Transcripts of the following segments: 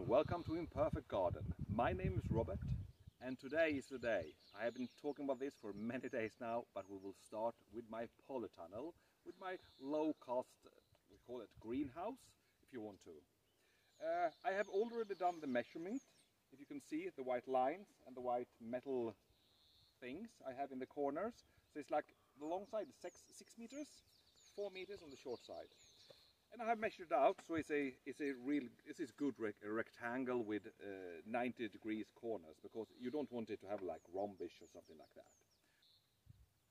welcome to Imperfect Garden. My name is Robert and today is the day. I have been talking about this for many days now, but we will start with my polytunnel, with my low-cost, we call it greenhouse, if you want to. I have already done the measurement. If you can see the white lines and the white metal things I have in the corners. So it's like the long side is 6 meters, 4 meters on the short side. And I have measured it out, so it's a good rectangle with 90 degrees corners, because you don't want it to have like rhombish or something like that.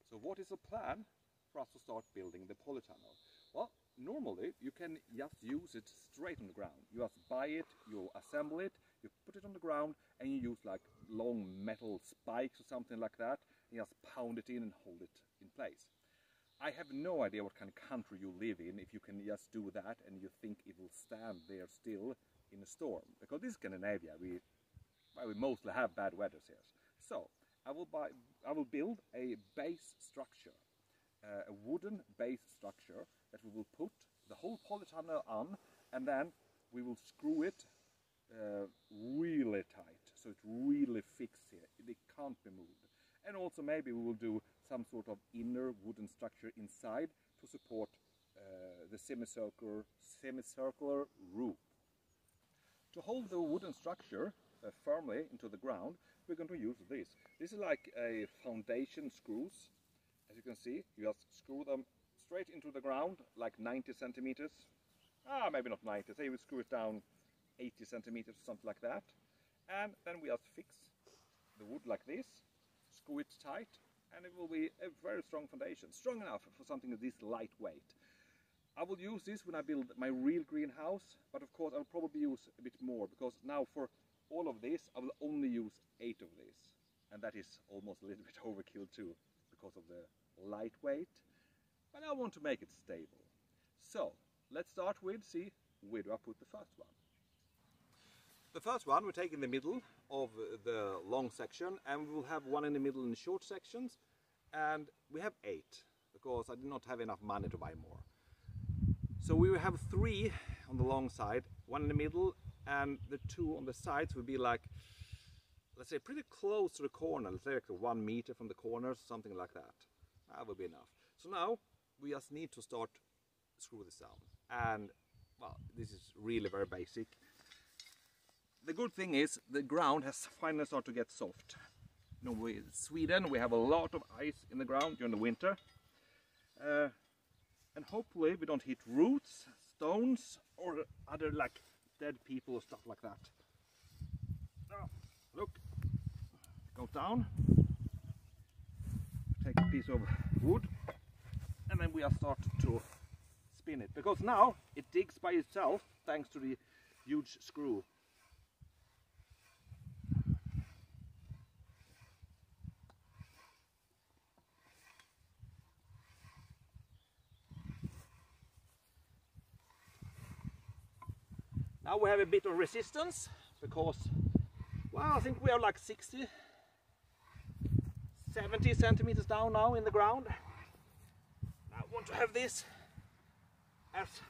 So what is the plan for us to start building the polytunnel? Well, normally you can just use it straight on the ground. You just buy it, you assemble it, you put it on the ground, and you use like long metal spikes or something like that, and just pound it in and hold it in place. I have no idea what kind of country you live in if you can just do that and you think it will stand there still in a storm. Because this is Scandinavia, we mostly have bad weather here. So I will build a base structure, a wooden base structure that we will put the whole polytunnel on, and then we will screw it really tight so it really fixed here. It can't be moved. And also maybe we will do some sort of inner wooden structure inside to support the semicircular roof. To hold the wooden structure firmly into the ground, we're going to use this. This is like a foundation screws. As you can see, you just screw them straight into the ground, like 90 centimeters. Maybe not 90, say we screw it down 80 centimeters or something like that. And then we just fix the wood like this, screw it tight, and it will be a very strong foundation, strong enough for something this lightweight. I will use this when I build my real greenhouse, but of course I will probably use a bit more, because now for all of this I will only use 8 of this, and that is almost a little bit overkill too, because of the lightweight, but I want to make it stable. So let's start with, see where do I put the first one. The first one we take in the middle of the long section, and we will have one in the middle in the short sections, and we have 8 because I did not have enough money to buy more. So we will have 3 on the long side, 1 in the middle, and the 2 on the sides will be like, let's say, pretty close to the corner. Let's say like 1 meter from the corners, something like that. That will be enough. So now we just need to start screw this down, and well, this is really very basic. The good thing is the ground has finally started to get soft. You know, in Sweden we have a lot of ice in the ground during the winter. And hopefully we don't hit roots, stones, or other like dead people or stuff like that. Now, look, go down, take a piece of wood, and then we are start to spin it. Because now it digs by itself thanks to the huge screw. Now we have a bit of resistance because, well, I think we are like 60, 70 centimeters down now in the ground. I want to have this as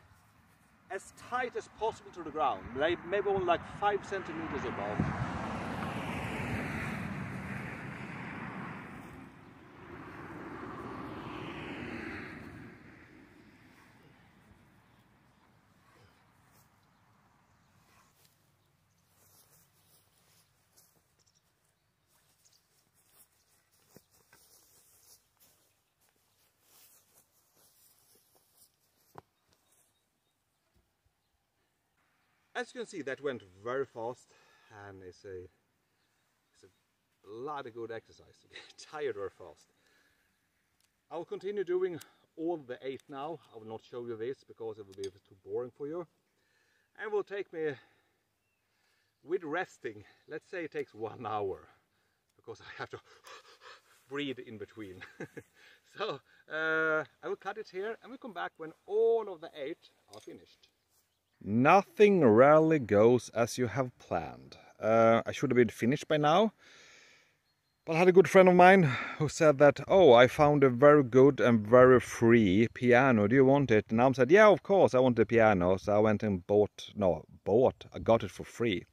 tight as possible to the ground, maybe only like 5 centimeters above. As you can see, that went very fast, and it's a lot of good exercise to get tired very fast. I will continue doing all the 8 now. I will not show you this because it will be too boring for you. And it will take me, with resting, let's say it takes 1 hour, because I have to breathe in between. So I will cut it here, and we'll come back when all of the 8 are finished. Nothing rarely goes as you have planned. I should have been finished by now, but I had a good friend of mine who said that, oh, I found a very good and very free piano, do you want it? And I said, yeah, of course, I want the piano. So I went and I got it for free.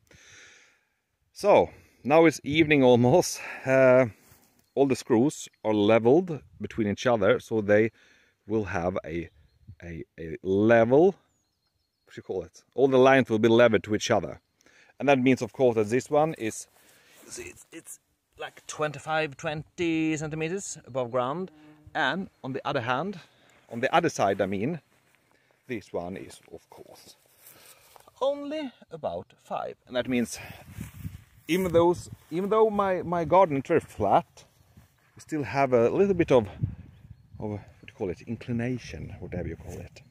So now it's evening almost. All the screws are leveled between each other, so they will have a level, what do you call it? All the lines will be leveled to each other. And that means, of course, that this one is, it's like 20 centimeters above ground. And on the other hand, on the other side, I mean, this one is, of course, only about 5. And that means, even though my garden is very flat, we still have a little bit of what do you call it, inclination, whatever you call it.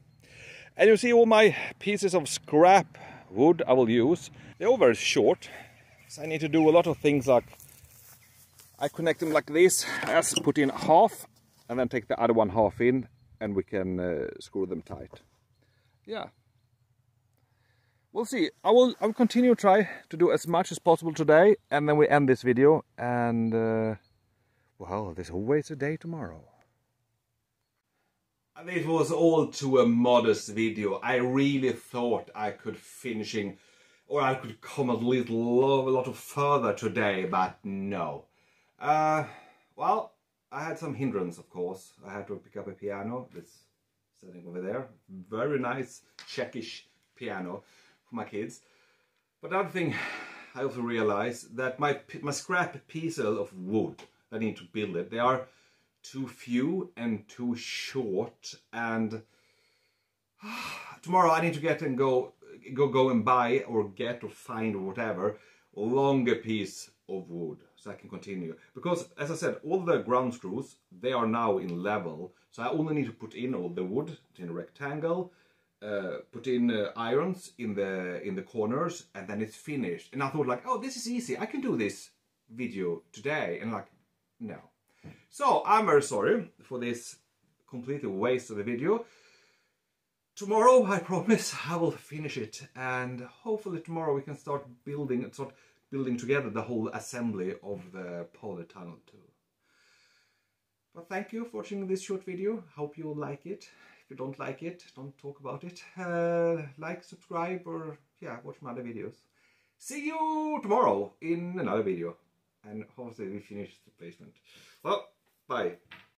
And you see all my pieces of scrap wood I will use. They're all very short, so I need to do a lot of things, like I connect them like this. I just put in half and then take the other one half in, and we can screw them tight. Yeah, we'll see. I'll continue to try to do as much as possible today, and then we end this video, and well, there's always a day tomorrow. And this was all to a modest video. I really thought I could finishing, or I could come a lot further today, but no. Well, I had some hindrance, of course. I had to pick up a piano, this sitting over there. Very nice Czechish piano for my kids. But the other thing, I also realized that my scrap pieces of wood, I need to build it, they are too few and too short, and tomorrow I need to get and go and buy or get or find or whatever a longer piece of wood so I can continue, because as I said, all the ground screws, they are now in level, so I only need to put in all the wood in a rectangle, put in irons in the corners, and then it's finished. And I thought, like, oh, this is easy, I can do this video today, and like, no. So I'm very sorry for this completely waste of the video. Tomorrow, I promise, I will finish it, and hopefully tomorrow we can start building together the whole assembly of the polytunnel too. But thank you for watching this short video. Hope you like it. If you don't like it, don't talk about it. Like, subscribe, or yeah, watch my other videos. See you tomorrow in another video. And hopefully we finish the placement. Well, bye.